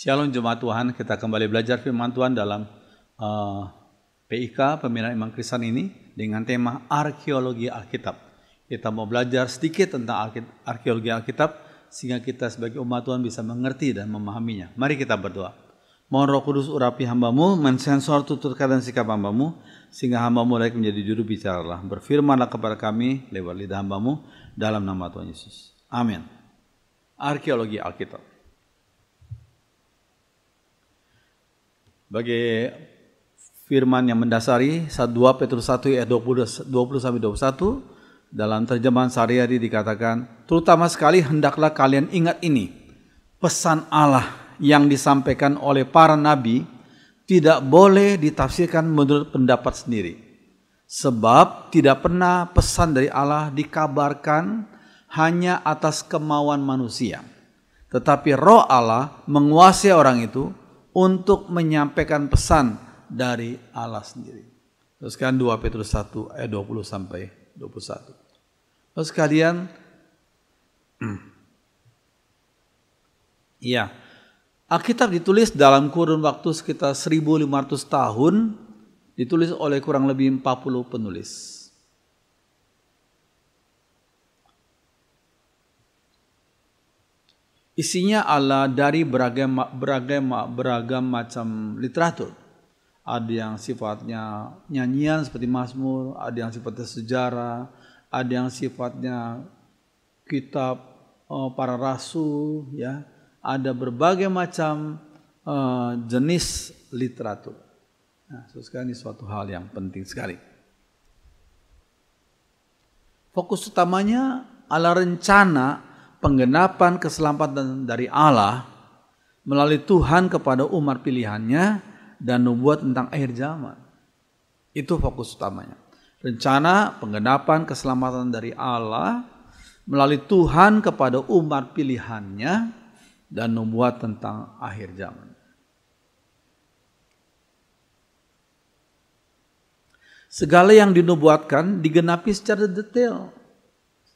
Shalom Jemaat Tuhan, kita kembali belajar firman Tuhan dalam PIK, Pembinaan Iman Kristen ini dengan tema Arkeologi Alkitab. Kita mau belajar sedikit tentang arkeologi Alkitab sehingga kita sebagai umat Tuhan bisa mengerti dan memahaminya. Mari kita berdoa. Mohon Roh Kudus urapi hamba-Mu, mensensor tutur kata dan sikap hamba-Mu, sehingga hamba-Mu layak menjadi juru bicara. Berfirmanlah kepada kami lewat lidah hamba-Mu dalam nama Tuhan Yesus. Amin. Arkeologi Alkitab. Bagi firman yang mendasari 2 Petrus 1 ayat 20-21 dalam terjemahan sehari-hari dikatakan, terutama sekali hendaklah kalian ingat ini, pesan Allah yang disampaikan oleh para nabi tidak boleh ditafsirkan menurut pendapat sendiri. Sebab tidak pernah pesan dari Allah dikabarkan hanya atas kemauan manusia. Tetapi Roh Allah menguasai orang itu untuk menyampaikan pesan dari Allah sendiri. Terus kan 2 Petrus 1 ayat 20 sampai 21. Terus kalian ya, Alkitab ditulis dalam kurun waktu sekitar 1500 tahun, ditulis oleh kurang lebih 40 penulis. Isinya adalah dari beragam macam literatur. Ada yang sifatnya nyanyian seperti Mazmur, ada yang sifatnya sejarah, ada yang sifatnya kitab para rasul, ya. Ada berbagai macam jenis literatur. Nah, sekarang ini suatu hal yang penting sekali. Fokus utamanya adalah rencana penggenapan keselamatan dari Allah melalui Tuhan kepada umat pilihannya dan nubuat tentang akhir zaman. Itu fokus utamanya. Rencana penggenapan keselamatan dari Allah melalui Tuhan kepada umat pilihannya dan nubuat tentang akhir zaman. Segala yang dinubuatkan digenapi secara detail.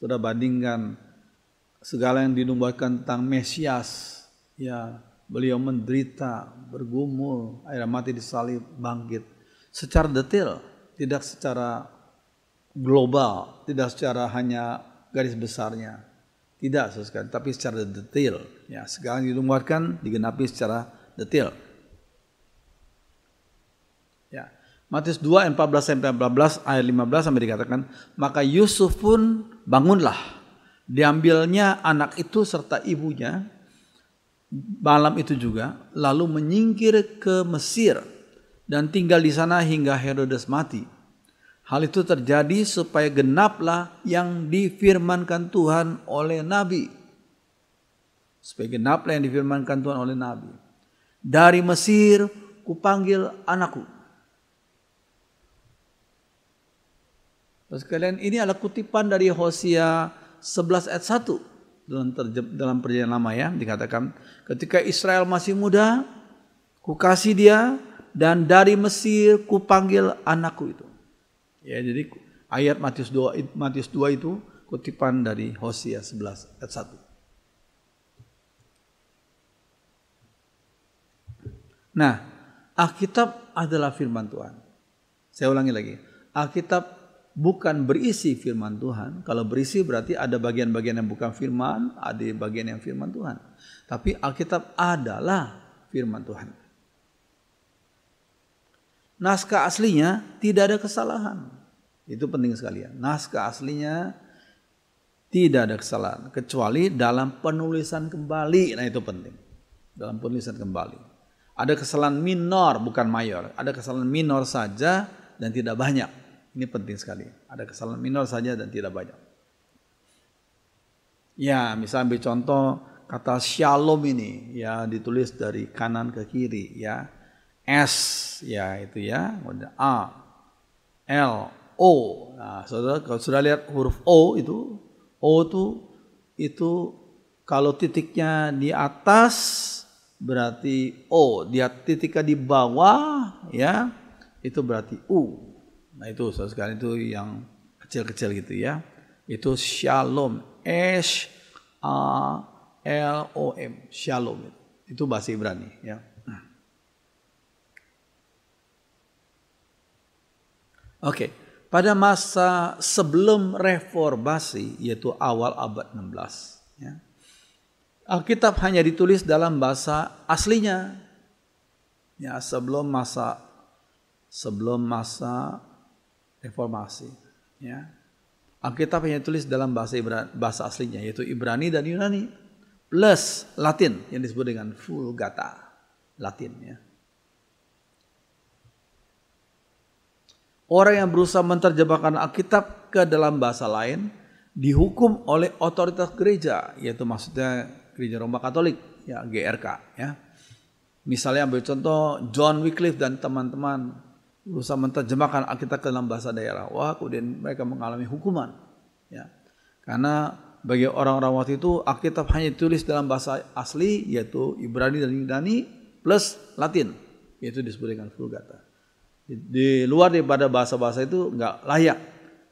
Sudah bandingkan segala yang dinubuatkan tentang Mesias, ya, beliau menderita, bergumul, akhirnya mati disalib, bangkit secara detail, tidak secara global, tidak secara hanya garis besarnya, tidak sesuai, tapi secara detail, ya, segala yang dinubuatkan digenapi secara detail. Ya, Matius 2 ayat 14 sampai 14, ayat 15 sampai dikatakan, maka Yusuf pun bangunlah. Diambilnya anak itu serta ibunya malam itu juga, lalu menyingkir ke Mesir dan tinggal di sana hingga Herodes mati. Hal itu terjadi supaya genaplah yang difirmankan Tuhan oleh Nabi. Supaya genaplah yang difirmankan Tuhan oleh Nabi. Dari Mesir kupanggil anakku. Terus kalian, ini adalah kutipan dari Hosea 11 ayat 1 dalam perjanjian lama, ya, dikatakan ketika Israel masih muda kukasih dia dan dari Mesir kupanggil anakku itu. Ya, jadi ayat Matius 2 itu kutipan dari Hosea 11 ayat 1. Nah, Alkitab adalah firman Tuhan. Saya ulangi lagi. Alkitab bukan berisi firman Tuhan. Kalau berisi berarti ada bagian-bagian yang bukan firman, ada bagian yang firman Tuhan. Tapi Alkitab adalah firman Tuhan. Naskah aslinya tidak ada kesalahan. Itu penting sekali, ya. Naskah aslinya tidak ada kesalahan kecuali dalam penulisan kembali. Nah, itu penting. Dalam penulisan kembali. Ada kesalahan minor bukan mayor. Ada kesalahan minor saja dan tidak banyak. Ini penting sekali. Ada kesalahan minor saja dan tidak banyak. Ya, misalnya ambil contoh kata shalom ini, ya, ditulis dari kanan ke kiri, ya. S, ya, itu, ya. A, L, O. Nah, saudara, kalau sudah lihat huruf O itu kalau titiknya di atas berarti O, dia titiknya di bawah, ya, itu berarti U. Nah, itu sekarang itu yang kecil-kecil gitu, ya. Itu shalom, S A L O M, shalom. Itu bahasa Ibrani, ya. Oke, pada masa sebelum reformasi, yaitu awal abad 16, ya, Alkitab hanya ditulis dalam bahasa aslinya, ya, sebelum masa reformasi, ya. Alkitab hanya ditulis dalam bahasa aslinya, yaitu Ibrani dan Yunani, plus Latin yang disebut dengan Vulgata, Latin, ya. Orang yang berusaha menerjemahkan Alkitab ke dalam bahasa lain dihukum oleh otoritas gereja, yaitu maksudnya Gereja Roma Katolik, ya, GRK, ya. Misalnya ambil contoh John Wycliffe dan teman-teman berusaha menerjemahkan Alkitab ke dalam bahasa daerah. Wah, kemudian mereka mengalami hukuman, ya. Karena bagi orang-orang waktu itu Alkitab hanya ditulis dalam bahasa asli, yaitu Ibrani dan Yunani plus Latin, yaitu disebut dengan Vulgata. Di luar daripada bahasa-bahasa itu nggak layak,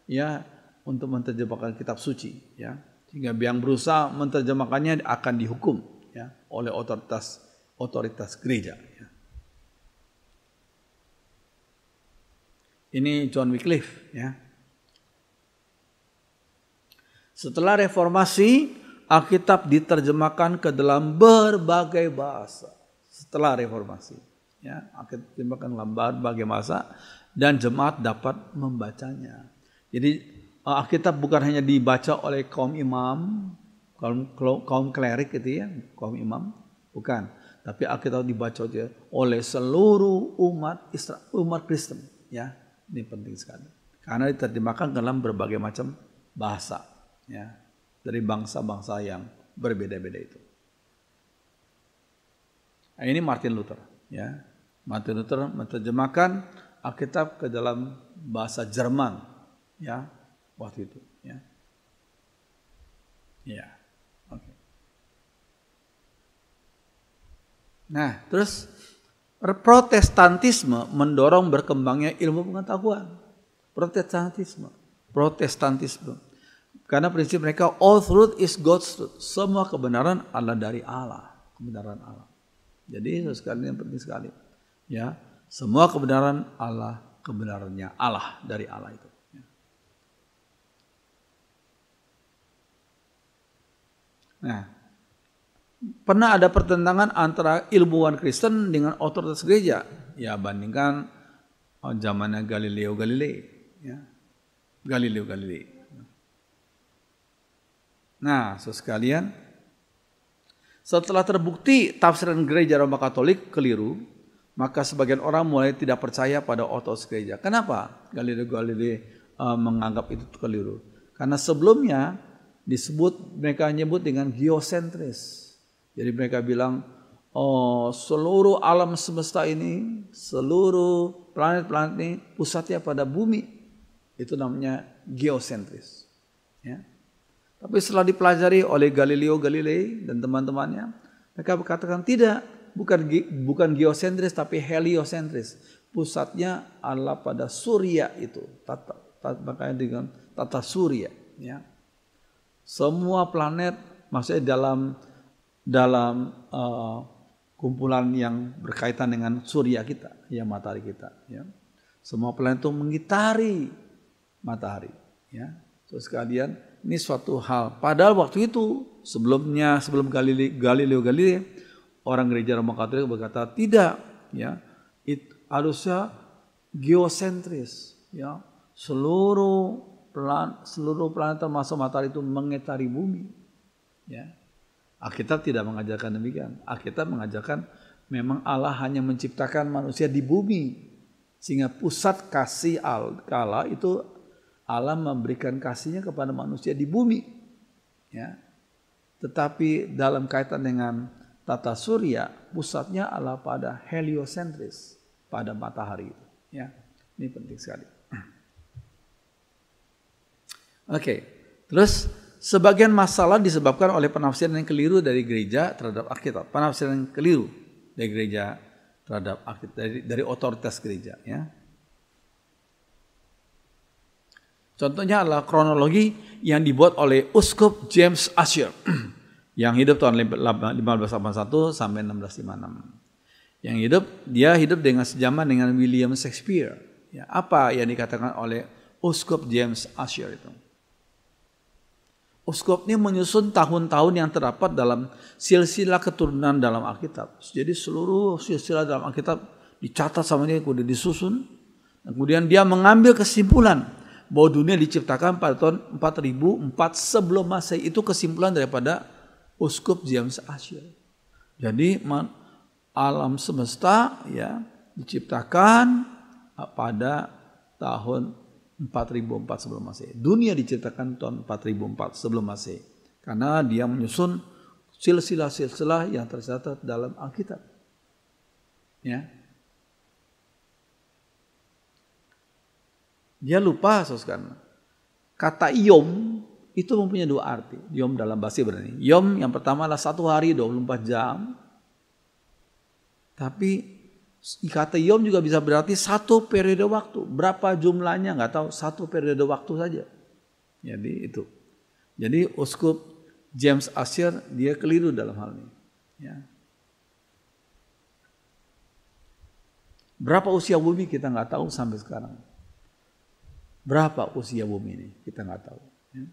ya, untuk menerjemahkan kitab suci, ya. Sehingga yang berusaha menerjemahkannya akan dihukum, ya, oleh otoritas gereja, ya. Ini John Wycliffe, ya. Setelah reformasi, Alkitab diterjemahkan ke dalam berbagai bahasa. Setelah reformasi, ya, Alkitab diterjemahkan dalam berbagai bahasa dan jemaat dapat membacanya. Jadi Alkitab bukan hanya dibaca oleh kaum imam, kaum klerik gitu, ya, kaum imam, bukan. Tapi Alkitab dibaca oleh seluruh umat Kristen, ya. Ini penting sekali. Karena diterjemahkan dalam berbagai macam bahasa, ya, dari bangsa-bangsa yang berbeda-beda itu. Nah, ini Martin Luther, ya. Martin Luther menerjemahkan Alkitab ke dalam bahasa Jerman, ya, waktu itu, ya. Ya. Oke. Nah, terus Protestantisme mendorong berkembangnya ilmu pengetahuan. Protestantisme. Karena prinsip mereka all truth is God's truth. Semua kebenaran adalah dari Allah, kebenaran Allah. Jadi sekali yang penting sekali, ya, semua kebenaran Allah, kebenarannya Allah, dari Allah itu. Nah, pernah ada pertentangan antara ilmuwan Kristen dengan otoritas gereja. Ya, bandingkan zamannya Galileo Galilei, ya. Galileo Galilei. Nah, saudara sekalian, setelah terbukti tafsiran gereja Roma Katolik keliru, maka sebagian orang mulai tidak percaya pada otoritas gereja. Kenapa Galileo Galilei menganggap itu keliru? Karena sebelumnya mereka nyebut dengan geosentris. Jadi mereka bilang, oh, seluruh alam semesta ini, seluruh planet-planet ini pusatnya pada bumi. Itu namanya geosentris, ya. Tapi setelah dipelajari oleh Galileo Galilei dan teman-temannya, mereka berkatakan tidak, bukan geosentris tapi heliosentris. Pusatnya adalah pada surya itu, makanya dengan tata surya, ya. Semua planet maksudnya dalam kumpulan yang berkaitan dengan surya kita, ya, matahari kita, ya. Semua planet itu mengitari matahari, ya. So, sekalian, ini suatu hal. Padahal waktu itu sebelum Galileo Galilei, orang gereja Roma Katolik berkata tidak, ya, itu harusnya geosentris, ya. Seluruh planet termasuk matahari itu mengitari bumi, ya. Alkitab tidak mengajarkan demikian. Alkitab mengajarkan memang Allah hanya menciptakan manusia di bumi. Sehingga pusat kasih Allah itu Allah memberikan kasihnya kepada manusia di bumi, ya. Tetapi dalam kaitan dengan tata surya, pusatnya adalah pada heliosentris, pada matahari, ya. Ini penting sekali. Oke, terus sebagian masalah disebabkan oleh penafsiran yang keliru dari gereja terhadap Alkitab. Penafsiran yang keliru dari gereja terhadap Alkitab, dari otoritas gereja, ya. Contohnya adalah kronologi yang dibuat oleh Uskup James Ussher Yang hidup tahun 1581 sampai 1656. Yang hidup, dia hidup dengan sejaman dengan William Shakespeare. Ya, apa yang dikatakan oleh Uskup James Asher itu? Uskup ini menyusun tahun-tahun yang terdapat dalam silsilah keturunan dalam Alkitab. Jadi seluruh silsilah dalam Alkitab dicatat sama dia, kemudian disusun. Dan kemudian dia mengambil kesimpulan bahwa dunia diciptakan pada tahun 4004 sebelum Masehi. Itu kesimpulan daripada Uskup James Asher. Jadi alam semesta ya diciptakan pada tahun 4004 sebelum Masehi. Dunia diciptakan tahun 4004 sebelum Masehi. Karena dia menyusun silsilah-silsilah yang tercatat dalam Alkitab. Ya. Dia lupa saudara. Kata yom itu mempunyai dua arti. Yom dalam bahasa Ibrani. Yom yang pertama adalah 1 hari 24 jam. Tapi kata yom juga bisa berarti 1 periode waktu. Berapa jumlahnya nggak tahu, 1 periode waktu saja. Jadi itu. Jadi Uskup James Asher dia keliru dalam hal ini. Ya. Berapa usia bumi kita nggak tahu sampai sekarang. Berapa usia bumi ini kita nggak tahu. Ya.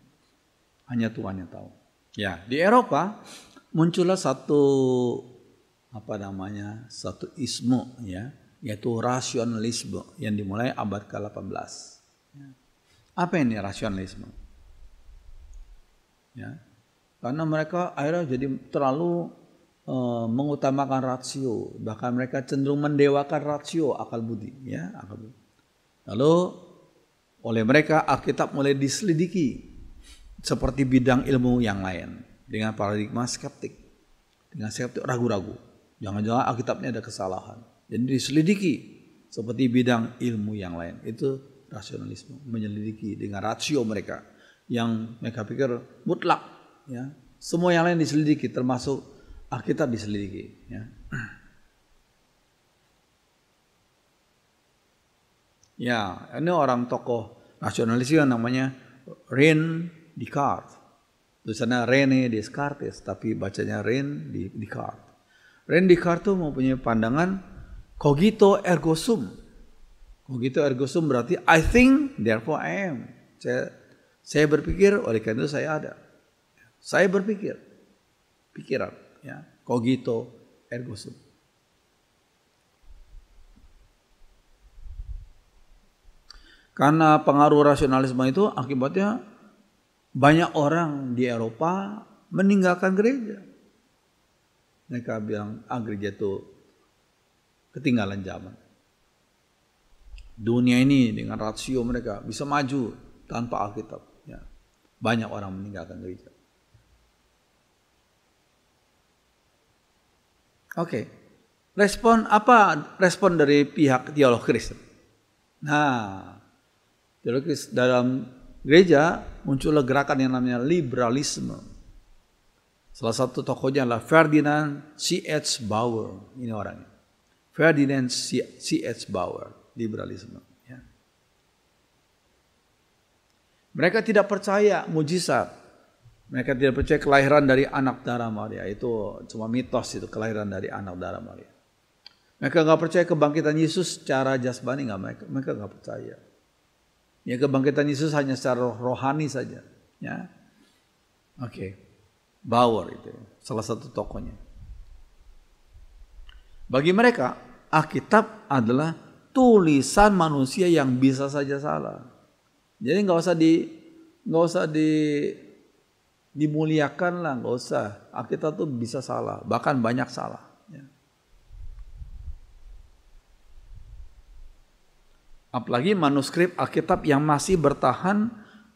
Hanya Tuhan yang tahu. Ya, di Eropa muncullah satu isme ya, yaitu rasionalisme yang dimulai abad ke-18. Ya. Apa ini rasionalisme? Ya. Karena mereka akhirnya jadi terlalu mengutamakan rasio, bahkan mereka cenderung mendewakan rasio akal budi, ya, akal budi. Lalu oleh mereka Alkitab mulai diselidiki seperti bidang ilmu yang lain dengan paradigma skeptik, dengan skeptik ragu-ragu. Jangan-jangan Alkitabnya ada kesalahan. Jadi diselidiki seperti bidang ilmu yang lain. Itu rasionalisme, menyelidiki dengan rasio mereka yang mereka pikir mutlak. Ya. Semua yang lain diselidiki, termasuk Alkitab diselidiki. Ya. Ya, ini orang tokoh nasionalis yang namanya René Descartes. Tulisannya René Descartes, tapi bacanya René Descartes. René Descartes itu mempunyai pandangan cogito ergo sum. Cogito ergo sum berarti I think, therefore I am. Saya berpikir, oleh karena itu saya ada. Saya berpikir, pikiran, ya, cogito ergo sum. Karena pengaruh rasionalisme itu akibatnya banyak orang di Eropa meninggalkan gereja. Mereka bilang gereja itu ketinggalan zaman. Dunia ini dengan rasio mereka bisa maju tanpa Alkitab. Ya. Banyak orang meninggalkan gereja. Oke. Respon dari pihak teolog Kristen? Nah, teologis dalam gereja muncullah gerakan yang namanya liberalisme. Salah satu tokohnya adalah Ferdinand C.H. Bauer. Ini orangnya. Ferdinand C.H. Bauer. Liberalisme. Ya. Mereka tidak percaya mujizat. Mereka tidak percaya kelahiran dari anak darah Maria. Itu cuma mitos itu, kelahiran dari anak darah Maria. Mereka nggak percaya kebangkitan Yesus secara jasmani. Mereka nggak percaya. Ya, kebangkitan Yesus hanya secara rohani saja. Ya. Oke. Bauer itu salah satu tokohnya. Bagi mereka Alkitab adalah tulisan manusia yang bisa saja salah. Jadi nggak usah dimuliakan lah, nggak usah. Alkitab tuh bisa salah, bahkan banyak salah. Ya. Apalagi manuskrip Alkitab yang masih bertahan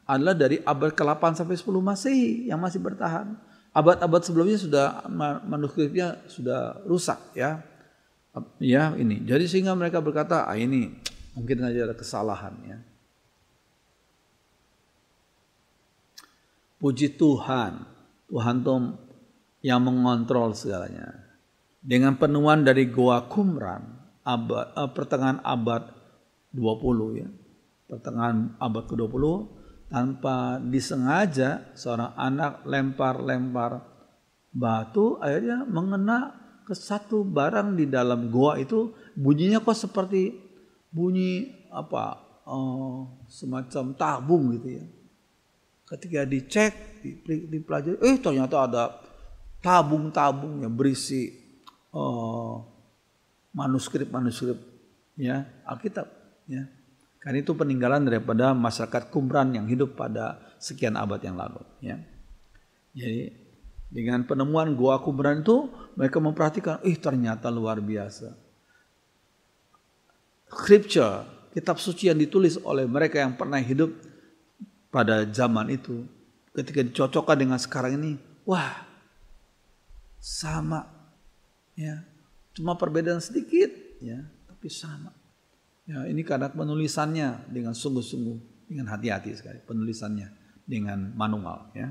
adalah dari abad ke-8 sampai 10 Masehi yang masih bertahan. Abad-abad sebelumnya manuskripnya sudah rusak, ya. Ya, ini. Jadi sehingga mereka berkata, ini mungkin aja ada kesalahan, ya. Puji Tuhan. Tuhan tuh yang mengontrol segalanya. Dengan penemuan dari Goa Qumran pertengahan abad 20, ya. Pertengahan abad ke-20, tanpa disengaja seorang anak lempar Batu akhirnya mengena ke satu barang di dalam goa itu, bunyinya kok seperti bunyi semacam tabung gitu ya. Ketika dicek, dipelajari, ternyata ada tabung-tabung yang berisi manuskrip ya, Alkitab ya. Karena itu peninggalan daripada masyarakat Qumran yang hidup pada sekian abad yang lalu ya. Jadi dengan penemuan goa Qumran itu mereka memperhatikan, ternyata luar biasa. Scripture, kitab suci yang ditulis oleh mereka yang pernah hidup pada zaman itu, ketika dicocokkan dengan sekarang ini, wah, sama ya. Cuma perbedaan sedikit ya, tapi sama. Ya, ini karena penulisannya dengan sungguh-sungguh, dengan hati-hati sekali penulisannya dengan manual ya.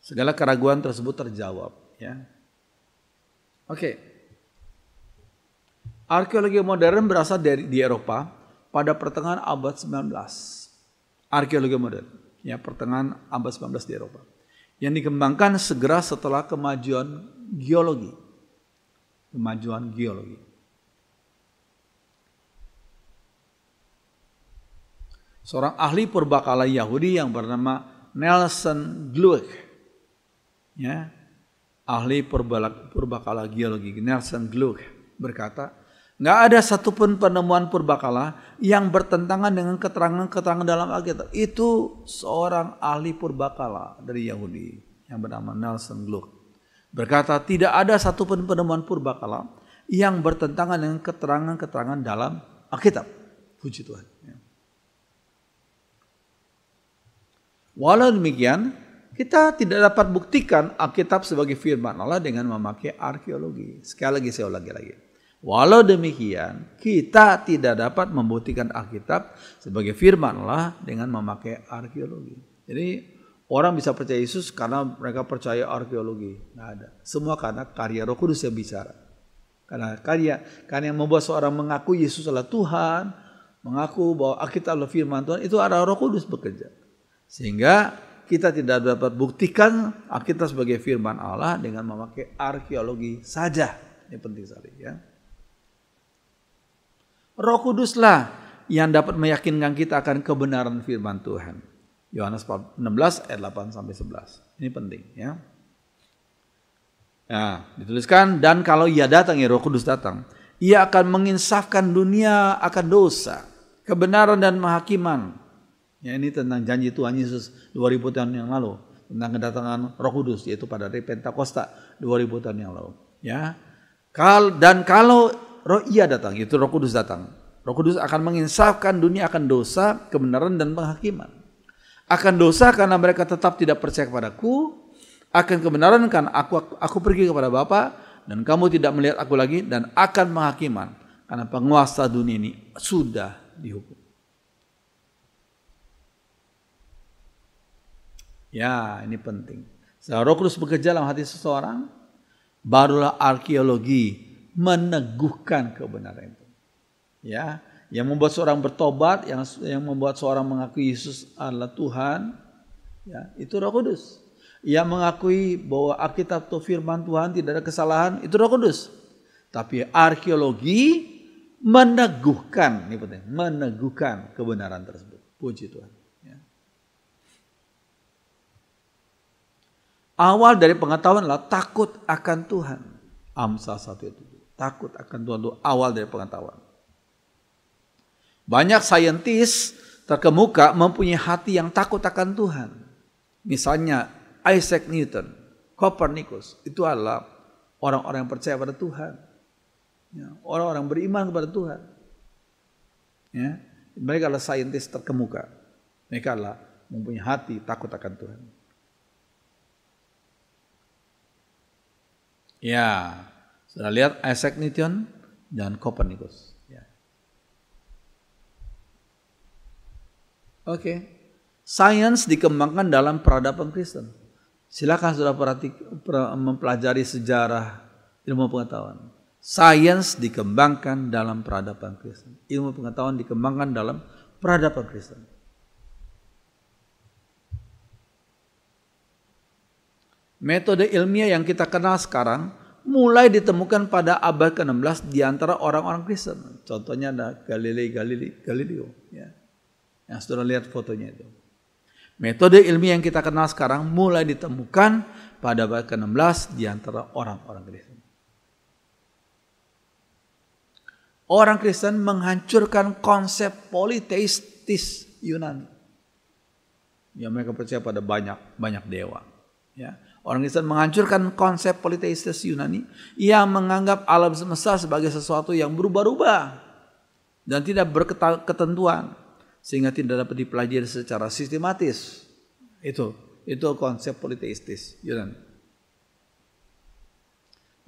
Segala keraguan tersebut terjawab ya. Oke. Arkeologi modern berasal di Eropa pada pertengahan abad 19. Arkeologi modern ya, pertengahan abad 19 di Eropa. Yang dikembangkan segera setelah kemajuan geologi. Kemajuan geologi. Seorang ahli purbakala Yahudi yang bernama Nelson Glueck, ya, ahli purbakala geologi Nelson Glueck berkata, nggak ada satupun penemuan purbakala yang bertentangan dengan keterangan-keterangan dalam Alkitab. Itu seorang ahli purbakala dari Yahudi yang bernama Nelson Glueck berkata, tidak ada satupun penemuan purbakala yang bertentangan dengan keterangan-keterangan dalam Alkitab. Puji Tuhan. Walau demikian, kita tidak dapat buktikan Alkitab sebagai firman Allah dengan memakai arkeologi. Sekali lagi saya ulangi lagi. Walau demikian, kita tidak dapat membuktikan Alkitab sebagai firman Allah dengan memakai arkeologi. Jadi orang bisa percaya Yesus karena mereka percaya arkeologi. Nggak ada. Semua karena karya Roh Kudus yang bicara. Karena yang membuat seorang mengaku Yesus adalah Tuhan, mengaku bahwa Alkitab adalah firman Tuhan, itu adalah Roh Kudus bekerja. Sehingga kita tidak dapat buktikan Alkitab sebagai firman Allah dengan memakai arkeologi saja. Ini penting sekali ya. Roh Kuduslah yang dapat meyakinkan kita akan kebenaran firman Tuhan. Yohanes 16 ayat 8 sampai 11. Ini penting ya. Nah, dituliskan, dan kalau Ia datang, ya Roh Kudus datang, Ia akan menginsafkan dunia akan dosa, kebenaran dan penghakiman. Ya, ini tentang janji Tuhan Yesus 2000 tahun yang lalu tentang kedatangan Roh Kudus, yaitu pada hari Pentakosta 2000 tahun yang lalu. Ya, dan kalau Ia datang, yaitu Roh Kudus datang, Roh Kudus akan menginsafkan dunia akan dosa, kebenaran dan penghakiman. Akan dosa karena mereka tetap tidak percaya kepadaku, akan kebenaran karena aku pergi kepada Bapa dan kamu tidak melihat aku lagi, dan akan penghakiman karena penguasa dunia ini sudah dihukum. Ya, ini penting. Setelah Roh Kudus bekerja dalam hati seseorang, barulah arkeologi meneguhkan kebenaran itu. Ya, yang membuat seorang bertobat, yang membuat seorang mengakui Yesus adalah Tuhan, ya, itu Roh Kudus. Yang mengakui bahwa Alkitab itu firman Tuhan, tidak ada kesalahan, itu Roh Kudus. Tapi arkeologi meneguhkan, ini penting, meneguhkan kebenaran tersebut. Puji Tuhan. Awal dari pengetahuan adalah takut akan Tuhan. Amsal 1 itu. Takut akan Tuhan itu awal dari pengetahuan. Banyak saintis terkemuka mempunyai hati yang takut akan Tuhan. Misalnya Isaac Newton, Copernicus, itu adalah orang-orang yang percaya pada Tuhan. Ya, orang-orang beriman kepada Tuhan. Ya, mereka adalah saintis terkemuka. Mereka adalah mempunyai hati takut akan Tuhan. Ya, sudah lihat Isaac Newton dan Copernicus. Ya. Oke, sains dikembangkan dalam peradaban Kristen. Silakan sudah mempelajari sejarah ilmu pengetahuan. Sains dikembangkan dalam peradaban Kristen. Ilmu pengetahuan dikembangkan dalam peradaban Kristen. Metode ilmiah yang kita kenal sekarang mulai ditemukan pada abad ke-16 di antara orang-orang Kristen. Contohnya ada Galileo, ya. Yang sudah lihat fotonya itu. Metode ilmiah yang kita kenal sekarang mulai ditemukan pada abad ke-16 di antara orang-orang Kristen. Orang Kristen menghancurkan konsep politeistis Yunani. Ya, mereka percaya pada banyak dewa. Ya. Orang Kristen menghancurkan konsep politeistis Yunani yang menganggap alam semesta sebagai sesuatu yang berubah-ubah dan tidak berketentuan sehingga tidak dapat dipelajari secara sistematis. Itu konsep politeistis Yunani.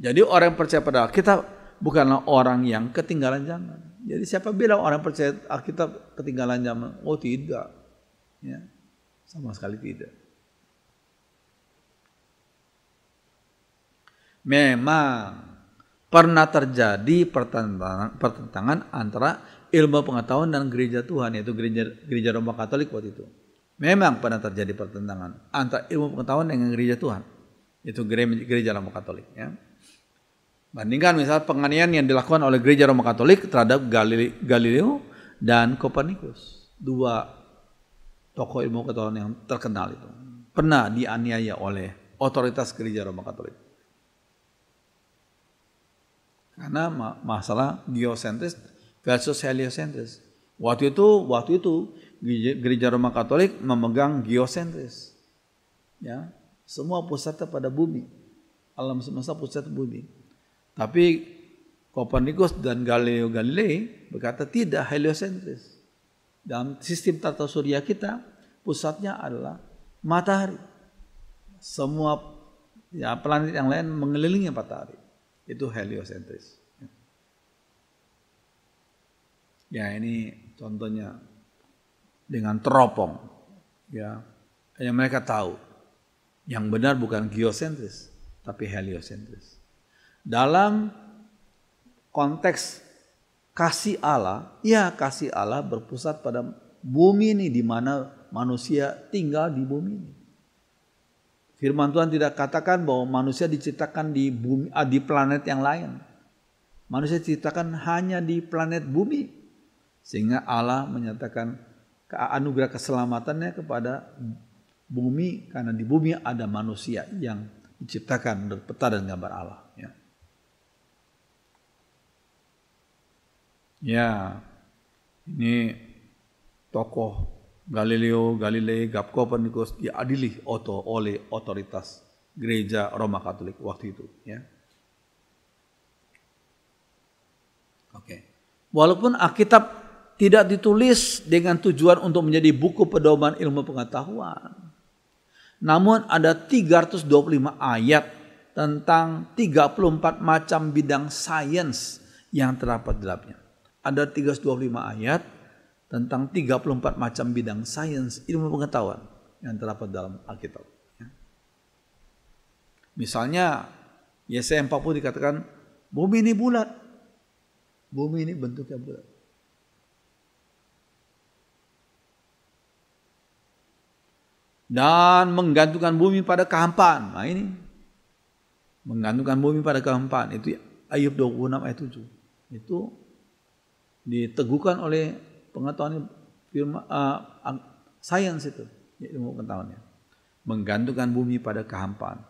Jadi orang yang percaya pada Alkitab bukanlah orang yang ketinggalan zaman. Jadi siapa bilang orang percaya Alkitab ketinggalan zaman? Oh tidak, ya, sama sekali tidak. Memang pernah terjadi pertentangan antara ilmu pengetahuan dan gereja Tuhan, yaitu gereja Roma Katolik waktu itu. Memang pernah terjadi pertentangan antara ilmu pengetahuan dengan gereja Tuhan, yaitu gereja Roma Katolik. Ya. Bandingkan misal penganiayaan yang dilakukan oleh gereja Roma Katolik terhadap Galileo dan Kopernikus, dua tokoh ilmu pengetahuan yang terkenal itu, pernah dianiaya oleh otoritas gereja Roma Katolik. Karena masalah geosentris versus heliosentris. Waktu itu gereja Roma Katolik memegang geosentris. Ya, semua pusatnya pada bumi. Alam semesta pusat bumi. Tapi Kopernikus dan Galileo Galilei berkata tidak, heliosentris. Dalam sistem tata surya kita, pusatnya adalah matahari. Semua planet yang lain mengelilingi matahari. Itu heliosentris. Ya, ini contohnya dengan teropong. Ya, yang mereka tahu yang benar bukan geosentris tapi heliosentris. Dalam konteks kasih Allah, ya kasih Allah berpusat pada bumi ini di mana manusia tinggal di bumi ini. Firman Tuhan tidak katakan bahwa manusia diciptakan di bumi, di planet yang lain. Manusia diciptakan hanya di planet bumi. Sehingga Allah menyatakan anugerah keselamatannya kepada bumi, karena di bumi ada manusia yang diciptakan menurut peta dan gambar Allah. Ya, ini tokoh Galileo Galilei, Kopernikus diadili oleh otoritas gereja Roma Katolik waktu itu. Ya. Oke. Walaupun Alkitab tidak ditulis dengan tujuan untuk menjadi buku pedoman ilmu pengetahuan, namun ada 325 ayat tentang 34 macam bidang sains yang terdapat di dalamnya. Ada 325 ayat tentang 34 macam bidang sains ilmu pengetahuan yang terdapat dalam Alkitab. Misalnya Yesaya 40 dikatakan bumi ini bulat, bumi ini bentuknya bulat. Dan menggantungkan bumi pada kehampaan. Nah ini menggantungkan bumi pada kehampaan itu Ayub 26 ayat 7. Itu diteguhkan oleh pengetahuan sains itu, ilmu pengetahuannya, menggantungkan bumi pada kehampaan.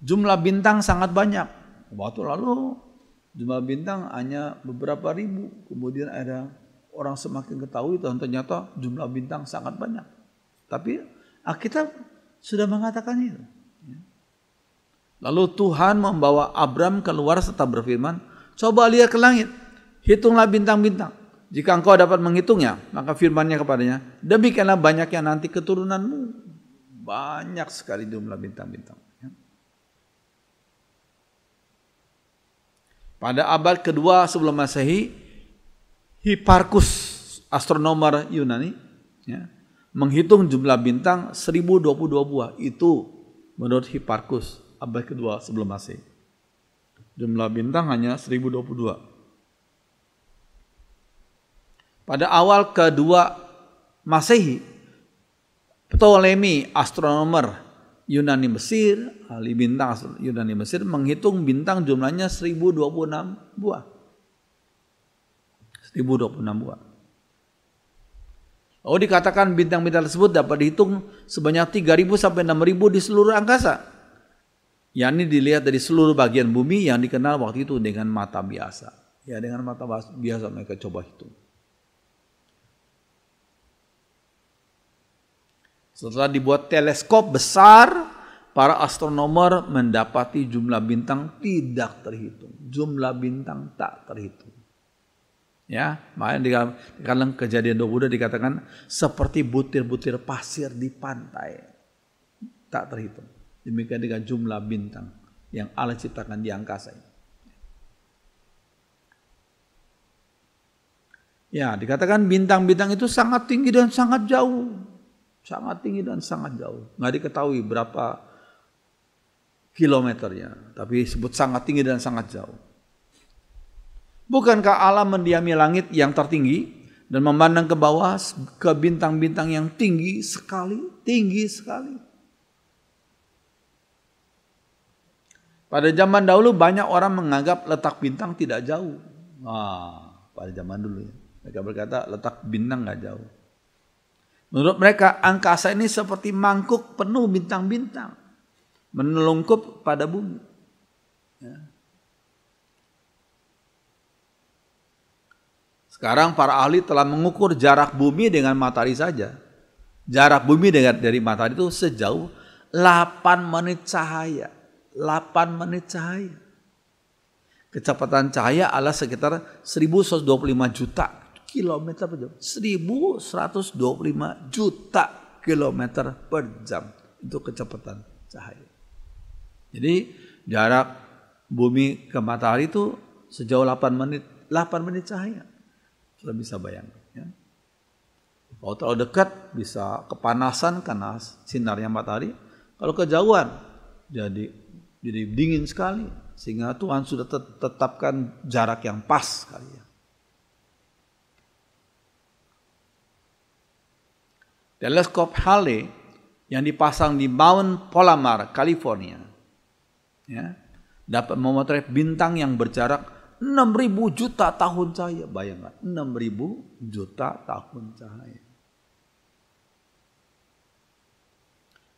Jumlah bintang sangat banyak. Waktu lalu jumlah bintang hanya beberapa ribu, kemudian ada orang semakin ketahui dan ternyata jumlah bintang sangat banyak. Tapi Alkitab sudah mengatakan itu. Lalu Tuhan membawa Abram keluar serta berfirman, coba lihat ke langit. Hitunglah bintang-bintang. Jika engkau dapat menghitungnya, maka firman-Nya kepadanya, demikianlah banyaknya nanti keturunanmu. Banyak sekali jumlah bintang-bintang. Pada abad kedua sebelum Masehi, Hipparchus, astronomer Yunani, menghitung jumlah bintang 1022 buah. Itu menurut Hipparchus, abad kedua sebelum Masehi. Jumlah bintang hanya 1022. Pada awal kedua Masehi, Ptolemy, astronomer Yunani Mesir, ahli bintang Yunani Mesir, menghitung bintang jumlahnya 1026 buah. 1026 buah. Oh, dikatakan bintang-bintang tersebut dapat dihitung sebanyak 3.000 sampai 6.000 di seluruh angkasa. Yang ini dilihat dari seluruh bagian bumi yang dikenal waktu itu dengan mata biasa. Ya, dengan mata biasa mereka coba hitung. Setelah dibuat teleskop besar, para astronomer mendapati jumlah bintang tidak terhitung. Jumlah bintang tak terhitung. Ya, makanya di dalam Kejadian 22 dikatakan seperti butir-butir pasir di pantai. Tak terhitung. Demikian dengan jumlah bintang yang Allah ciptakan di angkasa ini. Ya, dikatakan bintang-bintang itu sangat tinggi dan sangat jauh. Sangat tinggi dan sangat jauh. Nggak diketahui berapa kilometernya. Tapi disebut sangat tinggi dan sangat jauh. Bukankah Allah mendiami langit yang tertinggi dan memandang ke bawah ke bintang-bintang yang tinggi sekali? Tinggi sekali. Pada zaman dahulu banyak orang menganggap letak bintang tidak jauh. Pada zaman dulu ya. Mereka berkata letak bintang nggak jauh. Menurut mereka angkasa ini seperti mangkuk penuh bintang-bintang. Menelungkup pada bumi. Ya. Sekarang para ahli telah mengukur jarak bumi dengan matahari saja. Jarak bumi dari matahari itu sejauh 8 menit cahaya. 8 menit cahaya. Kecepatan cahaya adalah sekitar 1125 juta kilometer per jam. 1125 juta kilometer per jam. Itu kecepatan cahaya. Jadi jarak bumi ke matahari itu sejauh 8 menit cahaya. Sudah bisa bayangkan. Ya. Kalau terlalu dekat bisa kepanasan karena sinarnya matahari. Kalau kejauhan jadi dingin sekali. Sehingga Tuhan sudah tetapkan jarak yang pas sekali. Ya. Teleskop Halley yang dipasang di Mount Palomar, California, ya, dapat memotret bintang yang berjarak 6.000 juta tahun cahaya. Bayangkan, 6.000 juta tahun cahaya.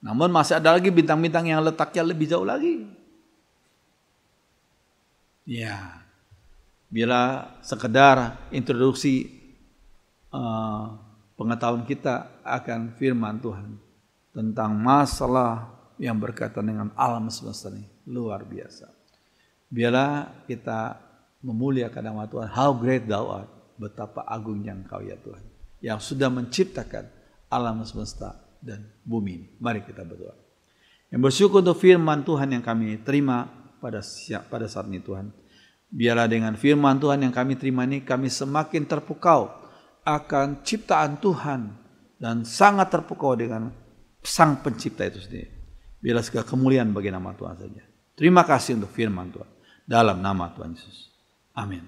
Namun masih ada lagi bintang-bintang yang letaknya lebih jauh lagi. Ya, bila sekedar introduksi pengetahuan kita akan firman Tuhan tentang masalah yang berkaitan dengan alam semesta ini luar biasa. Biarlah kita memuliakan nama Tuhan. How great thou art. Betapa agungnya Engkau ya Tuhan. Yang sudah menciptakan alam semesta dan bumi ini. Mari kita berdoa. Yang bersyukur untuk firman Tuhan yang kami terima pada saat ini Tuhan. Biarlah dengan firman Tuhan yang kami terima ini kami semakin terpukau akan ciptaan Tuhan. Dan sangat terpukau dengan Sang Pencipta itu sendiri. Biarlah segala kemuliaan bagi nama Tuhan saja. Terima kasih untuk firman Tuhan. Dalam nama Tuhan Yesus. Amin.